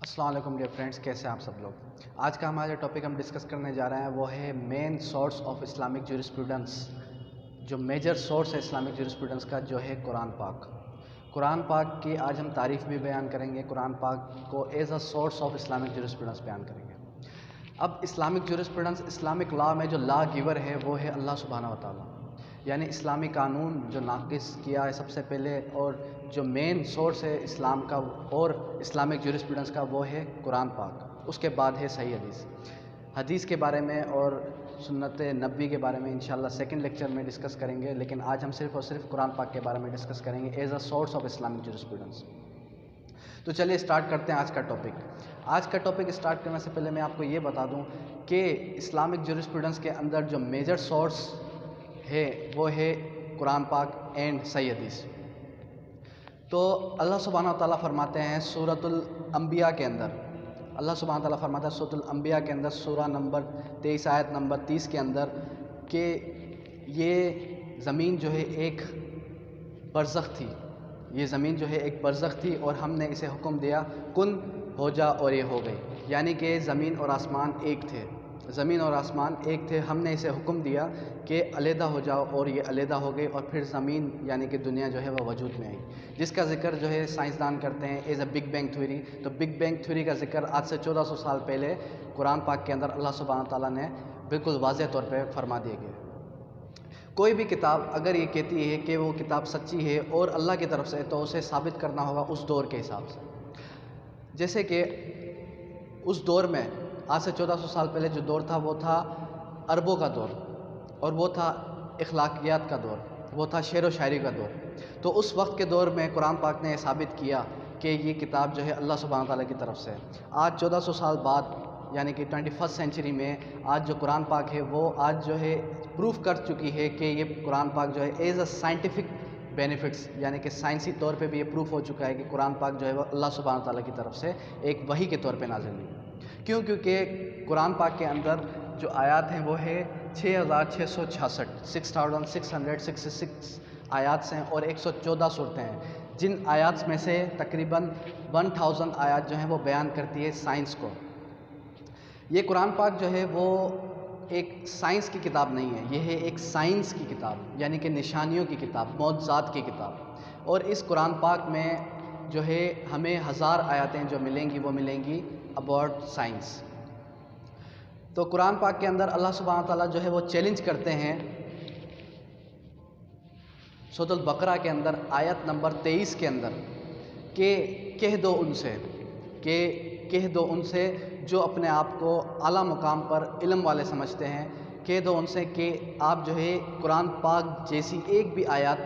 السلام علیکم dear friends, کیسے ہیں آپ سب لوگ؟ آج کا ہمارا جو ٹاپک ہم ڈسکس کرنے جا رہے ہیں وہ ہے main source of Islamic jurisprudence. جو میجر سورس ہے اسلامک جورسپروڈنس کا جو ہے قرآن پاک۔ قرآن پاک کی آج ہم تعریف بھی بیان کریں گے، قرآن پاک کو as a source of Islamic jurisprudence بیان کریں گے۔ اب اسلامک جورسپروڈنس، اسلامک لا میں جو لا گیور ہے وہ ہے اللہ سبحانہ و تعالیٰ، یعنی اسلامی قانون جو نافذ کیا ہے سب سے پہلے، اور جو مین سورس ہے اسلام کا اور اسلامک جورسپروڈنس کا وہ ہے قرآن پاک۔ اس کے بعد ہے صحیح حدیث۔ حدیث کے بارے میں اور سنت نبوی کے بارے میں انشاءاللہ سیکنڈ لیکچر میں ڈسکس کریں گے، لیکن آج ہم صرف اور صرف قرآن پاک کے بارے میں ڈسکس کریں گے as a source of Islamic jurisprudence. تو چلیے اسٹارٹ کرتے ہیں آج کا ٹاپک۔ آج کا ٹاپک اسٹارٹ کرنے سے پہلے میں آپ کو یہ بتا دوں کہ اسلامک جورسپروڈنس کے اندر جو میجر سورس ہے وہ ہے قرآن پاک اینڈ صحیح حدیث۔ تو اللہ سبحانہ و تعالیٰ فرماتے ہیں سورۃ الانبیاء کے اندر، اللہ سبحانہ و تعالیٰ فرماتا ہے سورۃ الانبیاء کے اندر سورہ نمبر 23 آیت نمبر 30 کے اندر کہ یہ زمین جو ہے ایک برزخ تھی، یہ زمین جو ہے ایک برزخ تھی اور ہم نے اسے حکم دیا کن ہو جا اور یہ ہو گئی، یعنی کہ زمین اور آسمان ایک تھے، زمین اور آسمان ایک تھے، ہم نے اسے حکم دیا کہ علیحدہ ہو جاؤ اور یہ علیحدہ ہو گئی، اور پھر زمین یعنی کہ دنیا جو ہے وہ وجود میں آئی، جس کا ذکر جو ہے سائنسدان کرتے ہیں as a big bang theory. تو بگ بینگ تھیوری کا ذکر آج سے 1400 سال پہلے قرآن پاک کے اندر اللہ سبحانہ تعالیٰ نے بالکل واضح طور پہ فرما دیا گیا۔ کوئی بھی کتاب اگر یہ کہتی ہے کہ وہ کتاب سچی ہے اور اللہ کی طرف سے، تو اسے ثابت کرنا ہوگا اس دور کے حساب سے۔ جیسے کہ اس دور میں آج سے 1400 سال پہلے جو دور تھا وہ تھا عربوں کا دور، اور وہ تھا اخلاقیات کا دور، وہ تھا شعر و شاعری کا دور۔ تو اس وقت کے دور میں قرآن پاک نے یہ ثابت کیا کہ یہ کتاب جو ہے اللہ سبحانہ تعالیٰ کی طرف سے۔ آج 1400 سال بعد یعنی کہ 21 سینچری میں آج جو قرآن پاک ہے وہ آج جو ہے پروف کر چکی ہے کہ یہ قرآن پاک جو ہے ایز اے سائنٹیفک بینیفٹس، یعنی کہ سائنسی طور پہ بھی یہ پروف ہو چکا ہے کہ قرآن پاک جو ہے وہ اللہ سبحانہ تعالیٰ کی طرف سے ایک وحی کے طور پہ نازل ہوئی۔ کیوں؟ کیونکہ قرآن پاک کے اندر جو آیات ہیں وہ ہے 6666، 6666 آیات ہیں اور 114 صورتیں ہیں، جن آیات میں سے تقریباً 1000 آیات جو ہیں وہ بیان کرتی ہے سائنس کو۔ یہ قرآن پاک جو ہے وہ ایک سائنس کی کتاب نہیں ہے، یہ ہے ایک سائنس کی کتاب، یعنی کہ نشانیوں کی کتاب، معجزات کی کتاب۔ اور اس قرآن پاک میں جو ہے ہمیں 1000 آیاتیں جو ملیں گی وہ ملیں گی اباؤٹ سائنس۔ تو قرآن پاک کے اندر اللہ سبحانہ تعالیٰ جو ہے وہ چیلنج کرتے ہیں سورۃ البقرہ کے اندر آیت نمبر 23 کے اندر کہ کہہ دو ان سے جو اپنے آپ کو اعلیٰ مقام پر علم والے سمجھتے ہیں، کہہ دو ان سے کہ آپ جو ہے قرآن پاک جیسی ایک بھی آیات،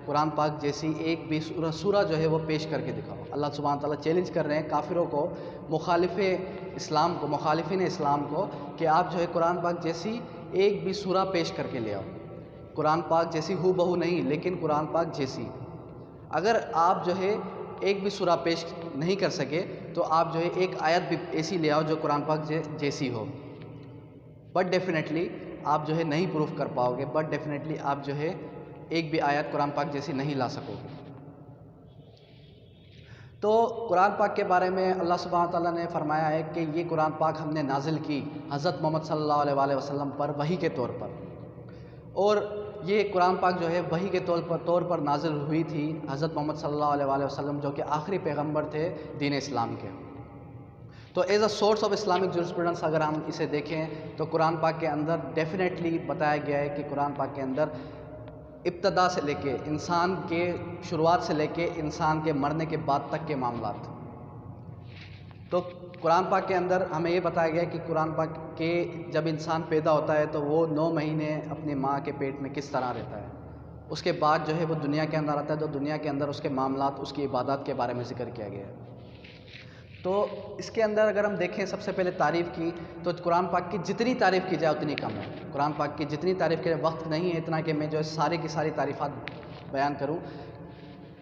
قرآن پاک جیسی ایک بھی سورہ جو ہے وہ پیش کر کے دکھاؤ۔ اللہ سبحانہ تعالیٰ چیلنج کر رہے ہیں کافروں کو، مخالفین اسلام کو کہ آپ جو ہے قرآن پاک جیسی ایک بھی سورہ پیش کر کے لے آؤ، قرآن پاک جیسی ہو بہو نہیں لیکن قرآن پاک جیسی۔ اگر آپ جو ہے ایک بھی سورہ پیش نہیں کر سکے تو آپ جو ہے ایک آیت بھی ایسی لے آؤ جو قرآن پاک جیسی ہو، بٹ ڈیفینیٹلی آپ جو ہے نہیں پروف کر پاؤ گے، بٹ ڈیفینیٹلی آپ جو ہے ایک بھی آیت قرآن پاک جیسی نہیں لا سکو گے۔ تو قرآن پاک کے بارے میں اللہ سبحانہ تعالیٰ نے فرمایا ہے کہ یہ قرآن پاک ہم نے نازل کی حضرت محمد صلی اللہ علیہ وآلہ وسلم پر وحی کے طور پر، اور یہ قرآن پاک جو ہے وحی کے طور پر نازل ہوئی تھی حضرت محمد صلی اللہ علیہ وآلہ وسلم جو کہ آخری پیغمبر تھے دین اسلام کے۔ تو as a source of Islamic jurisprudence اگر ہم اسے دیکھیں تو قرآن پاک کے اندر ڈیفینیٹلی بتایا گیا ہے کہ قرآن پاک کے اندر ابتدا سے لے کے انسان کے شروعات سے لے کے انسان کے مرنے کے بعد تک کے معاملات۔ تو قرآن پاک کے اندر ہمیں یہ بتایا گیا کہ قرآن پاک کے جب انسان پیدا ہوتا ہے تو وہ 9 مہینے اپنی ماں کے پیٹ میں کس طرح رہتا ہے، اس کے بعد جو ہے وہ دنیا کے اندر آتا ہے، تو دنیا کے اندر اس کے معاملات، اس کی عبادات کے بارے میں ذکر کیا گیا ہے۔ تو اس کے اندر اگر ہم دیکھیں سب سے پہلے تعریف کی، تو قرآن پاک کی جتنی تعریف کی جائے اتنی کم ہے۔ قرآن پاک کی جتنی تعریف کی جائے، وقت نہیں ہے اتنا کہ میں جو ہے ساری کی ساری تعریفات بیان کروں۔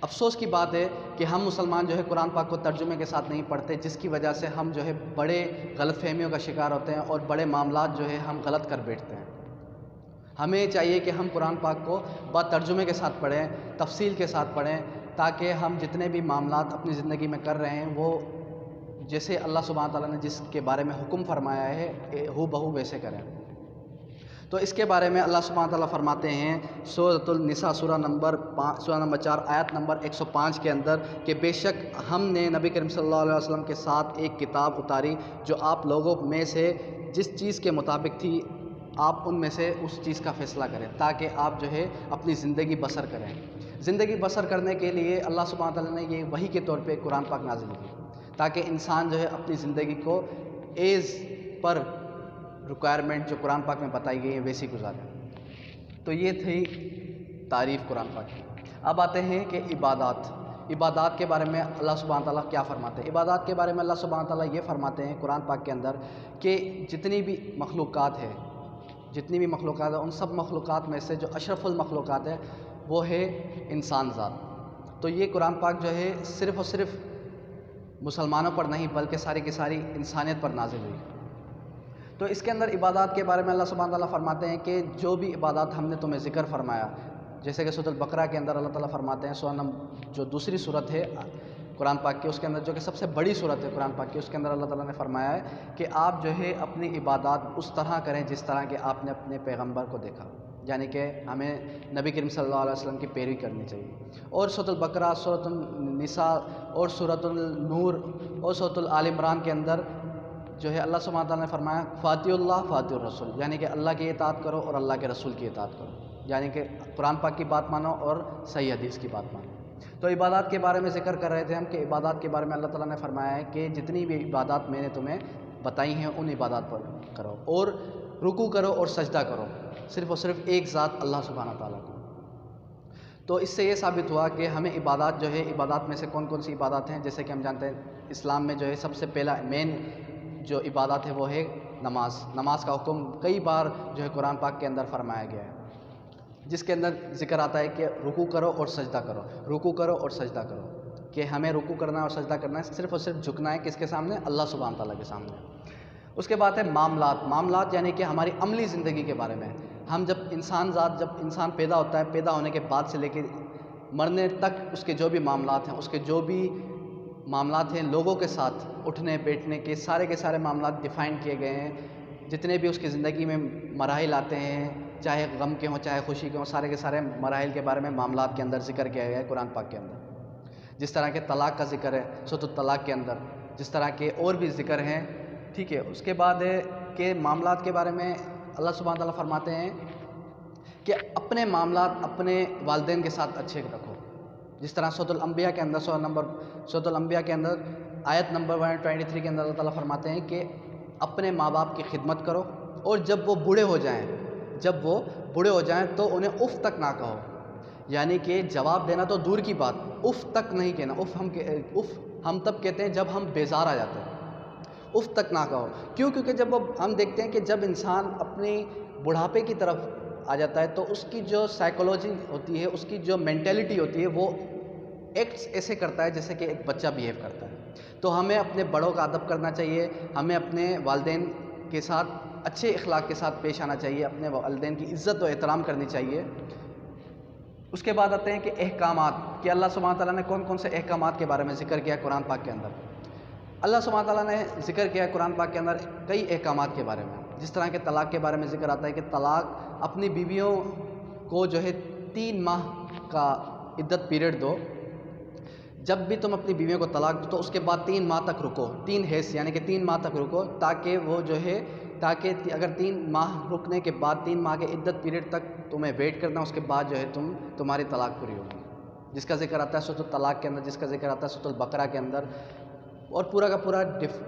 افسوس کی بات ہے کہ ہم مسلمان جو ہے قرآن پاک کو ترجمے کے ساتھ نہیں پڑھتے، جس کی وجہ سے ہم جو ہے بڑے غلط فہمیوں کا شکار ہوتے ہیں اور بڑے معاملات جو ہے ہم غلط کر بیٹھتے ہیں۔ ہمیں چاہیے کہ ہم قرآن پاک کو ترجمے کے ساتھ پڑھیں، تفصیل کے ساتھ پڑھیں، تاکہ ہم جتنے بھی معاملات اپنی زندگی میں کر رہے ہیں وہ جیسے اللہ سبحانہ تعالیٰ نے جس کے بارے میں حکم فرمایا ہے ہو بہو ویسے کریں۔ تو اس کے بارے میں اللہ سبحانہ تعالیٰ فرماتے ہیں سورۃ النساء سورہ نمبر 4 آیت نمبر 105 کے اندر کہ بے شک ہم نے نبی کریم صلی اللہ علیہ وسلم کے ساتھ ایک کتاب اتاری جو آپ لوگوں میں سے جس چیز کے مطابق تھی آپ ان میں سے اس چیز کا فیصلہ کریں تاکہ آپ جو ہے اپنی زندگی بسر کریں۔ زندگی بسر کرنے کے لیے اللہ سبحانہ تعالیٰ نے یہ وحی کے طور پہ قرآن پاک نازل کی تاکہ انسان جو ہے اپنی زندگی کو ایز پر ریکوائرمنٹ جو قرآن پاک میں بتائی گئی ہے ویسی گزاریں۔ تو یہ تھی تعریف قرآن پاک کی۔ اب آتے ہیں کہ عبادات کے بارے میں اللہ سبحانہ تعالیٰ کیا فرماتے ہیں۔ عبادات کے بارے میں اللہ سبحانہ تعالیٰ یہ فرماتے ہیں قرآن پاک کے اندر کہ جتنی بھی مخلوقات ہیں ان سب مخلوقات میں سے جو اشرف المخلوقات ہے وہ ہے انسان ذات۔ تو یہ قرآن پاک جو ہے صرف اور صرف مسلمانوں پر نہیں بلکہ ساری کی ساری انسانیت پر نازل ہوئی۔ تو اس کے اندر عبادات کے بارے میں اللہ سبحانہ تعالیٰ فرماتے ہیں کہ جو بھی عبادات ہم نے تمہیں ذکر فرمایا، جیسے کہ سورۃ البقرہ کے اندر اللہ تعالیٰ فرماتے ہیں جو دوسری صورت ہے قرآن پاک کی، اس کے اندر جو کہ سب سے بڑی صورت ہے قرآن پاک کی، اس کے اندر اللہ تعالیٰ نے فرمایا ہے کہ آپ جو ہے اپنی عبادات اس طرح کریں جس طرح کہ آپ نے اپنے پیغمبر کو دیکھا، یعنی کہ ہمیں نبی کریم صلی اللہ علیہ وسلم کی پیروی کرنی چاہیے۔ اور سورۃ البقرہ، سورۃ النساء اور سورۃ النور اور سورۃ آل عمران کے اندر جو ہے اللہ سبحانہ تعالیٰ نے فرمایا فاطیع اللہ فاطیع الرسول، یعنی کہ اللہ کی اطاعت کرو اور اللہ کے رسول کی اطاعت کرو، یعنی کہ قرآن پاک کی بات مانو اور صحیح حدیث کی بات مانو۔ تو عبادات کے بارے میں ذکر کر رہے تھے ہم کہ عبادات کے بارے میں اللہ تعالیٰ نے فرمایا ہے کہ جتنی بھی عبادات میں نے تمہیں بتائی ہیں ان عبادات پر کرو اور رکوع کرو اور سجدہ کرو صرف اور صرف ایک ذات اللہ سبحانہ تعالیٰ کو۔ تو اس سے یہ ثابت ہوا کہ ہمیں عبادات جو ہے عبادات میں سے کون کون سی عبادات ہیں، جیسے کہ ہم جانتے ہیں اسلام میں جو ہے سب سے پہلا مین جو عبادات ہے وہ ہے نماز کا حکم کئی بار جو ہے قرآن پاک کے اندر فرمایا گیا ہے، جس کے اندر ذکر آتا ہے کہ رکوع کرو اور سجدہ کرو، رکوع کرو اور سجدہ کرو، کہ ہمیں رکوع کرنا اور سجدہ کرنا ہے، صرف اور صرف جھکنا ہے کس کے سامنے؟ اللہ سبحانہ تعالیٰ کے سامنے۔ اس کے بعد ہے معاملات یعنی کہ ہماری عملی زندگی کے بارے میں۔ ہم جب انسان پیدا ہوتا ہے، پیدا ہونے کے بعد سے لے کے مرنے تک اس کے جو بھی معاملات ہیں، اس کے جو بھی معاملات ہیں لوگوں کے ساتھ اٹھنے بیٹھنے کے سارے معاملات ڈیفائن کیے گئے ہیں، جتنے بھی اس کی زندگی میں مراحل آتے ہیں، چاہے غم کے ہوں چاہے خوشی کے ہوں، سارے کے سارے مراحل کے بارے میں معاملات کے اندر ذکر کیا گیا ہے قرآن پاک کے اندر۔ جس طرح کے طلاق کا ذکر ہے سورۃ الطلاق کے اندر، جس طرح کے اور بھی ذکر ہیں، ٹھیک ہے۔ اس کے بعد ہے کہ معاملات کے بارے میں اللہ سبحانہ تعالیٰ فرماتے ہیں کہ اپنے معاملات اپنے والدین کے ساتھ اچھے رکھو، جس طرح سورۃ الانبیاء کے اندر سورۃ الانبیاء کے اندر آیت نمبر 123 کے اندر اللہ تعالیٰ فرماتے ہیں کہ اپنے ماں باپ کی خدمت کرو اور جب وہ بوڑھے ہو جائیں تو انہیں اف تک نہ کہو، یعنی کہ جواب دینا تو دور کی بات، اف تک نہیں کہنا۔ اف ہم تب کہتے ہیں جب ہم بیزار آ جاتے ہیں، اف تک نہ کہو۔ کیونکہ جب ہم دیکھتے ہیں کہ جب انسان اپنی بڑھاپے کی طرف آ جاتا ہے تو اس کی جو سائیکولوجی ہوتی ہے، اس کی جو مینٹیلٹی ہوتی ہے، وہ ایکٹس ایسے کرتا ہے جیسے کہ ایک بچہ بیہیو کرتا ہے۔ تو ہمیں اپنے بڑوں کا ادب کرنا چاہیے، ہمیں اپنے والدین کے ساتھ اچھے اخلاق کے ساتھ پیش آنا چاہیے، اپنے والدین کی عزت و احترام کرنی چاہیے۔ اس کے بعد آتے ہیں کہ احکامات، کہ اللہ سبحانہ تعالیٰ نے کون کون سے احکامات کے بارے میں ذکر کیا قرآن پاک کے اندر۔ اللہ سبحانہ تعالیٰ نے ذکر کیا قرآن پاک کے اندر کئی احکامات کے بارے میں، جس طرح کے طلاق کے بارے میں ذکر آتا ہے کہ طلاق اپنی بیویوں کو جو ہے 3 ماہ کا عدت پیریڈ دو، جب بھی تم اپنی بیویوں کو طلاق دو تو اس کے بعد 3 ماہ تک رکو، 3 حیض یعنی کہ 3 ماہ تک رکو، تاکہ وہ جو ہے اگر 3 ماہ رکنے کے بعد 3 ماہ کے عدت پیریڈ تک تمہیں ویٹ کرنا، اس کے بعد جو ہے تمہاری طلاق پوری ہوگی، جس کا ذکر آتا ہے سورۃ الطلاق کے اندر، جس کا ذکر آتا ہے سورۃ البقرہ کے اندر، اور پورا کا پورا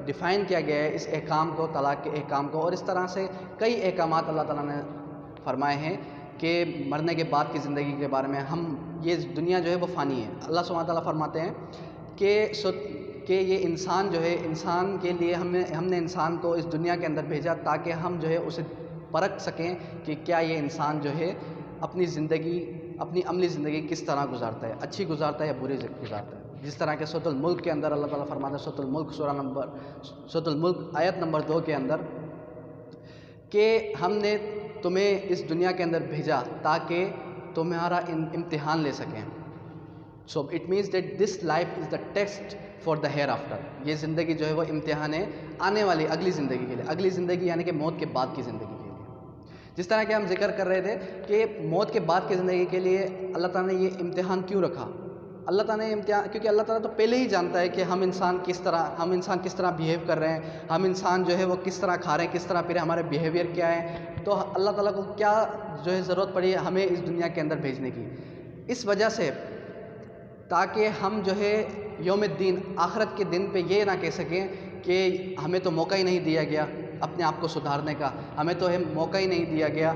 ڈیفائن کیا گیا ہے اس احکام کو، طلاق کے احکام کو۔ اور اس طرح سے کئی احکامات اللہ تعالیٰ نے فرمائے ہیں کہ مرنے کے بعد کی زندگی کے بارے میں، یہ دنیا جو ہے وہ فانی ہے۔ اللہ سبحانہ تعالیٰ فرماتے ہیں کہ یہ انسان جو ہے، انسان کے لیے ہم نے انسان کو اس دنیا کے اندر بھیجا تاکہ ہم جو ہے اسے پرکھ سکیں کہ کیا یہ انسان جو ہے اپنی عملی زندگی کس طرح گزارتا ہے، اچھی گزارتا ہے یا بری گزارتا ہے۔ جس طرح کہ سورۃ الملک کے اندر اللہ تعالیٰ فرماتے ہیں، سورۃ الملک آیت نمبر 2 کے اندر، کہ ہم نے تمہیں اس دنیا کے اندر بھیجا تاکہ تمہارا امتحان لے سکیں، so it means that this life is the test for the hereafter. یہ زندگی جو ہے وہ امتحان ہے آنے والی اگلی زندگی کے لیے. اگلی زندگی یعنی کہ موت کے بعد کی زندگی کے لیے. جس طرح کہ ہم ذکر کر رہے تھے کہ موت کے بعد کی زندگی کے لیے اللہ تعالیٰ نے یہ امتحان کیوں رکھا. اللہ تعالیٰ نے امتحان کیونکہ اللہ تعالیٰ تو پہلے ہی جانتا ہے کہ ہم انسان کس طرح بیہیو کر رہے ہیں, ہم انسان جو ہے وہ کس طرح کھا رہے ہیں, کس طرح پھر ہمارے بیہیویئر کیا ہے. تو اللہ تعالیٰ کو کیا جو ہے ضرورت پڑی ہمیں اس دنیا کے اندر بھیجنے کی, اس وجہ سے تاکہ ہم جو ہے یوم الدین آخرت کے دن پہ یہ نہ کہہ سکیں کہ ہمیں تو موقع ہی نہیں دیا گیا اپنے آپ کو سدھارنے کا, ہمیں تو موقع ہی نہیں دیا گیا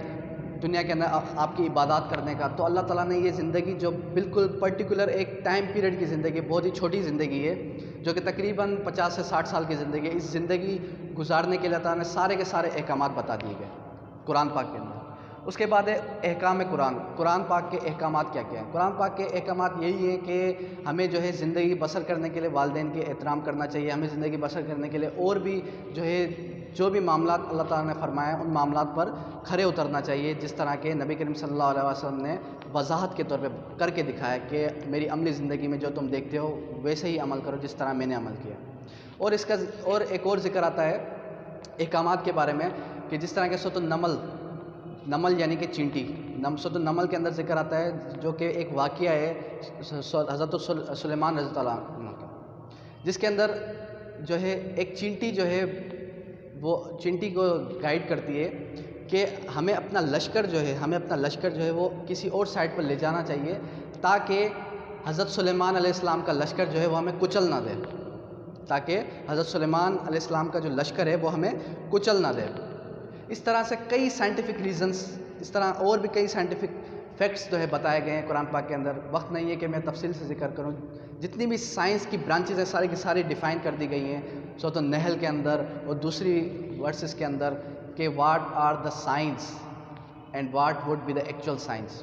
دنیا کے اندر آپ کی عبادات کرنے کا. تو اللہ تعالیٰ نے یہ زندگی جو بالکل پرٹیکولر ایک ٹائم پیریڈ کی زندگی, بہت ہی چھوٹی زندگی ہے جو کہ تقریباً 50 سے 60 سال کی زندگی ہے, اس زندگی گزارنے کے لیے اللہ تعالیٰ نے سارے کے سارے احکامات بتا دیے گئے قرآن پاک کے اندر. اس کے بعد ہے احکام قرآن. قرآن پاک کے احکامات کیا کیا ہیں؟ قرآن پاک کے احکامات یہی ہے کہ ہمیں جو ہے زندگی بسر کرنے کے لیے والدین کے احترام کرنا چاہیے, ہمیں زندگی بسر کرنے کے لیے اور بھی جو ہے جو بھی معاملات اللہ تعالیٰ نے فرمایا ان معاملات پر کھرے اترنا چاہیے, جس طرح کہ نبی کریم صلی اللہ علیہ وسلم نے وضاحت کے طور پہ کر کے دکھایا کہ میری عملی زندگی میں جو تم دیکھتے ہو ویسے ہی عمل کرو جس طرح میں نے عمل کیا. اور اس کا اور ایک اور ذکر آتا ہے احکامات کے بارے میں کہ جس طرح کہ سورۃ النمل, نمل یعنی کہ چینٹی, سورۃ النمل کے اندر ذکر آتا ہے جو کہ ایک واقعہ ہے حضرت سلیمان رضی اللہ عنہ کا, جس کے اندر جو ہے ایک چینٹی جو ہے وہ چینٹی کو گائیڈ کرتی ہے کہ ہمیں اپنا لشکر جو ہے وہ کسی اور سائڈ پر لے جانا چاہیے تاکہ حضرت سلیمان علیہ السلام کا لشکر جو ہے وہ ہمیں کچل نہ دے, تاکہ حضرت سلیمان علیہ السلام کا جو لشکر ہے وہ ہمیں کچل نہ دے. اس طرح سے کئی سائنٹیفک ریزنز, اس طرح اور بھی کئی سائنٹیفک فیکٹس جو ہے بتائے گئے ہیں قرآن پاک کے اندر. وقت نہیں ہے کہ میں تفصیل سے ذکر کروں, جتنی بھی سائنس کی برانچز ہیں ساری کی ساری ڈیفائن کر دی گئی ہیں سورۃ النحل کے اندر اور دوسری ورسز کے اندر کہ what are the science and what would be the actual science.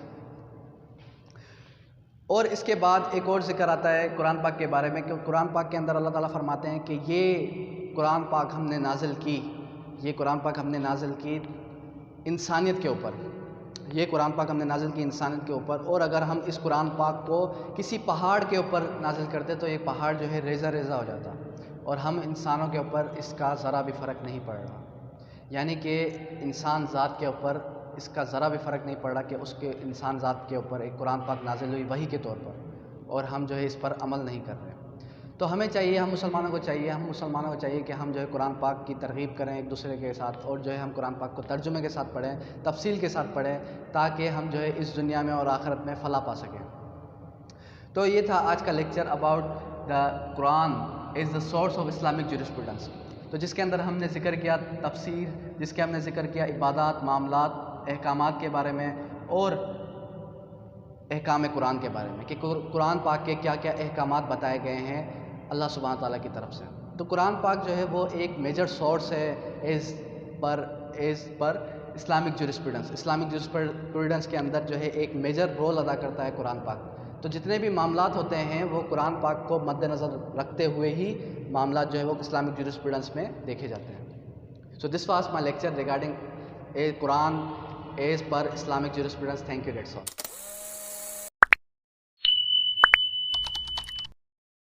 اور اس کے بعد ایک اور ذکر آتا ہے قرآن پاک کے بارے میں کہ قرآن پاک کے اندر اللہ تعالیٰ فرماتے ہیں کہ یہ قرآن پاک ہم نے نازل کی, یہ قرآن پاک ہم نے نازل کی انسانیت کے اوپر, یہ قرآن پاک ہم نے نازل کی انسانیت کے اوپر. اور اگر ہم اس قرآن پاک کو کسی پہاڑ کے اوپر نازل کرتے تو یہ پہاڑ جو ہے ریزہ ریزہ ہو جاتا, اور ہم انسانوں کے اوپر اس کا ذرا بھی فرق نہیں پڑ رہا. یعنی کہ انسان ذات کے اوپر اس کا ذرا بھی فرق نہیں پڑ رہا کہ اس کے انسان ذات کے اوپر ایک قرآن پاک نازل ہوئی وحی کے طور پر, اور ہم جو ہے اس پر عمل نہیں کر رہے. تو ہمیں چاہیے, ہم مسلمانوں کو چاہیے کہ ہم جو ہے قرآن پاک کی ترغیب کریں ایک دوسرے کے ساتھ, اور جو ہے ہم قرآن پاک کو ترجمے کے ساتھ پڑھیں, تفصیل کے ساتھ پڑھیں, تاکہ ہم جو ہے اس دنیا میں اور آخرت میں فلاح پا سکیں. تو یہ تھا آج کا lecture about the Quran is the source of Islamic jurisprudence. تو جس کے اندر ہم نے ذکر کیا تفسیر, جس کے ہم نے ذکر کیا عبادات, معاملات, احکامات کے بارے میں, اور احکام قرآن کے بارے میں کہ قرآن پاک کے کیا کیا احکامات بتائے گئے ہیں اللہ سبحانہ تعالیٰ کی طرف سے. تو قرآن پاک جو ہے وہ ایک میجر سورس ہے as per Islamic jurisprudence. Islamic jurisprudence کے اندر جو ہے ایک میجر رول ادا کرتا ہے قرآن پاک. تو جتنے بھی معاملات ہوتے ہیں وہ قرآن پاک کو مد نظر رکھتے ہوئے ہی معاملات جو ہے وہ اسلامک جورسپروڈنس میں دیکھے جاتے ہیں. So this was my lecture regarding Quran as per Islamic jurisprudence. Thank you, that's all.